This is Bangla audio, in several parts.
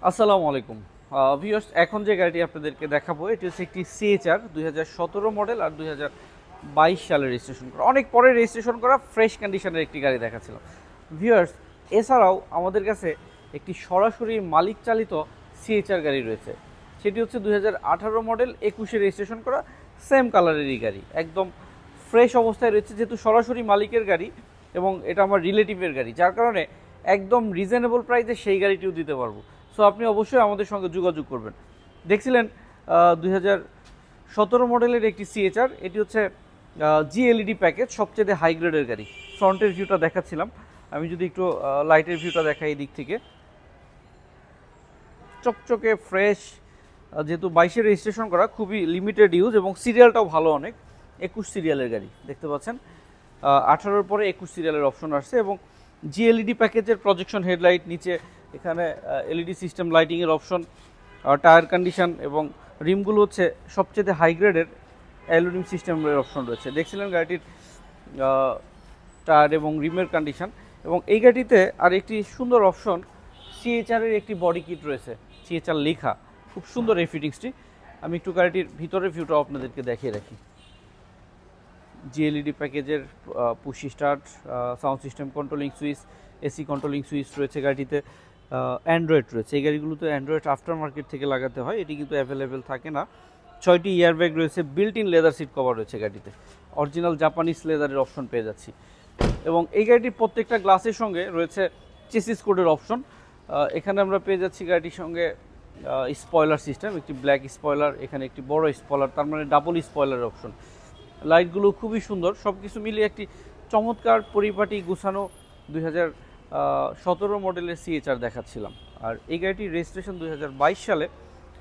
আসসালামু আলাইকুম ভিউয়ার্স, এখন যে গাড়িটি আপনাদেরকে দেখাবো এটি হচ্ছে একটি সিএচআর 2017 মডেল আর 2022 সালে রেজিস্ট্রেশন করা, অনেক পরে রেজিস্ট্রেশন করা ফ্রেশ কন্ডিশনের একটি গাড়ি দেখাচ্ছিলাম ভিউয়ার্স। এছাড়াও আমাদের কাছে একটি সরাসরি মালিক চালিত সিএচআর গাড়ি রয়েছে, সেটি হচ্ছে 2018 মডেল 21-এ রেজিস্ট্রেশন করা সেম কালারেরই গাড়ি, একদম ফ্রেশ অবস্থায় রয়েছে, যেহেতু সরাসরি মালিকের গাড়ি এবং এটা আমার রিলেটিভের গাড়ি, যার কারণে একদম রিজনেবল প্রাইসে সেই গাড়িটিও দিতে পারবো। সো আপনি অবশ্যই আমাদের সঙ্গে যোগাযোগ করবেন। দেখছিলেন 2017 মডেলের একটি সিএচআর, এটি হচ্ছে জিএলইডি প্যাকেজ, সবচেয়ে হাই গ্রেডের গাড়ি। ফ্রন্টের ভিউটা দেখাচ্ছিলাম, আমি যদি একটু লাইটের ভিউটা দেখাই এই দিক থেকে, চকচকে ফ্রেশ, যেহেতু 22-এ রেজিস্ট্রেশন করা, খুবই লিমিটেড ইউজ এবং সিরিয়ালটাও ভালো, অনেক 21 সিরিয়ালের গাড়ি দেখতে পাচ্ছেন। 18-র পরে 21 সিরিয়ালের অপশন আসছে এবং জিএলইডি প্যাকেজের প্রজেকশন হেডলাইট, নিচে এখানে এলইডি সিস্টেম লাইটিংয়ের অপশন, টায়ার কন্ডিশন এবং রিমগুলো হচ্ছে সবচেয়ে হাই গ্রেডের অ্যালুমিনিয়াম সিস্টেমের অপশন রয়েছে। দেখছিলেন গাড়িটির টায়ার এবং রিমের কন্ডিশন। এবং এই গাড়িতে আর একটি সুন্দর অপশন, সিএচআরের একটি বডি কিট রয়েছে, সিএচআর লেখা, খুব সুন্দর এই ফিটিংসটি। আমি একটু গাড়িটির ভিতরের ভিউটাও আপনাদেরকে দেখিয়ে রাখি। জিএলইডি প্যাকেজের push start, sound system controlling switch, AC controlling switch রয়েছে গাড়িতে, অ্যান্ড্রয়েড রয়েছে। এই গাড়িগুলোতে অ্যান্ড্রয়েড আফটার মার্কেট থেকে লাগাতে হয়, এটি কিন্তু অ্যাভেলেবেল থাকে না। 6টি এয়ারব্যাগ রয়েছে, built in leather seat cover রয়েছে গাড়িতে, অরিজিনাল জাপানিজ লেদারের অপশন পেয়ে যাচ্ছি। এবং এই গাড়িটির প্রত্যেকটা গ্লাসের সঙ্গে রয়েছে চেসিস কোডের অপশন। এখানে আমরা পেয়ে যাচ্ছি গাড়িটির সঙ্গে স্পয়লার সিস্টেম, একটি ব্ল্যাক স্পয়লার, এখানে একটি বড় স্পয়লার, তার মানে ডাবল স্পয়লারের অপশন। লাইটগুলো খুবই সুন্দর, সব কিছু মিলিয়ে একটি চমৎকার পরিপাটি গুছানো 2017 মডেলের সিএচআর দেখাচ্ছিলাম। আর এই গাড়িটির রেজিস্ট্রেশন 2022 সালে।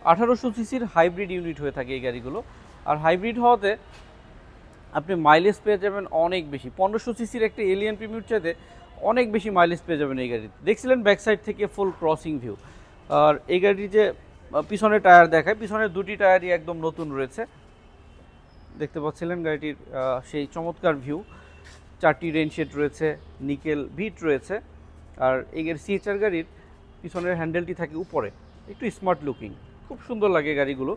1800 সিসির হাইব্রিড ইউনিট হয়ে থাকে এই গাড়িগুলো, আর হাইব্রিড হওয়াতে আপনি মাইলেজ পেয়ে যাবেন অনেক বেশি। 1500 সিসির একটা এলিয়ান প্রিমিয়ার চাইতে অনেক বেশি মাইলেজ পেয়ে যাবেন এই গাড়িতে। দেখছিলেন ব্যাক সাইড থেকে ফুল ক্রসিং ভিউ। আর এই গাড়ির যে পিছনে টায়ার দেখায়, পিছনের দুটি টায়ারই একদম নতুন রয়েছে, দেখতে পাচ্ছিলেন গাড়িটির সেই চমৎকার ভিউ। 4টি রেনশেড রয়েছে, নিকেল ভিট রয়েছে। আর এই সিএচআর গাড়ির পিছনের হ্যান্ডেলটি থাকে উপরে, একটু স্মার্ট লুকিং, খুব সুন্দর লাগে গাড়িগুলো।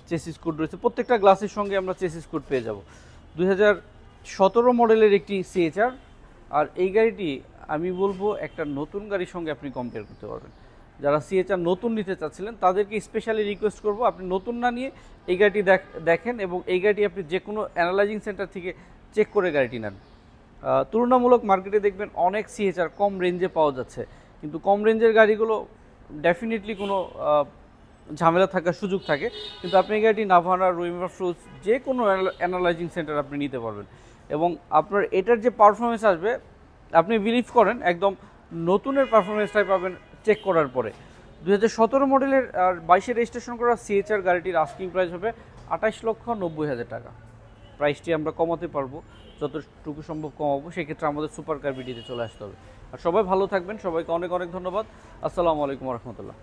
চেসিস কোড রয়েছে, প্রত্যেকটা গ্লাসের সঙ্গে আমরা চেসিস কোড পেয়ে যাব। 2017 মডেলের একটি সিএচআর, আর এই গাড়িটি আমি বলবো একটা নতুন গাড়ির সঙ্গে আপনি কম্পেয়ার করতে পারবেন। যারা সিএচআর নতুন নিতে চাচ্ছিলেন তাদেরকে স্পেশালি রিকোয়েস্ট করব, আপনি নতুন না নিয়ে এই গাড়িটি দেখেন এবং এই গাড়িটি আপনি যে কোনো অ্যানালাইজিং সেন্টার থেকে চেক করে গাড়িটি নেন। তুলনামূলক মার্কেটে দেখবেন অনেক সিএচআর কম রেঞ্জে পাওয়া যাচ্ছে, কিন্তু কম রেঞ্জের গাড়িগুলো ডেফিনেটলি কোনো ঝামেলা থাকার সুযোগ থাকে, কিন্তু আপনি এই গাড়িটি নাভানা, রুইমার ফ্রুজ, যে কোনো অ্যানালাইজিং সেন্টার আপনি নিতে পারবেন এবং আপনার এটার যে পারফরমেন্স আসবে আপনি বিলিভ করেন একদম নতুনের পারফরমেন্সটাই পাবেন চেক করার পরে। 2017 মডেলের আর 22-এ রেজিস্ট্রেশন করা সিএচআর গাড়িটির আস্কিং প্রাইস হবে 28,90,000 টাকা। প্রাইসটি আমরা কমাতে পারবো, যতটুকু সম্ভব কমাবো, সেক্ষেত্রে আমাদের সুপার কার বিডিতে চলে আসতে হবে। আর সবাই ভালো থাকবেন, সবাইকে অনেক অনেক ধন্যবাদ। আসসালামু আলাইকুম রহমতুল্লাহ।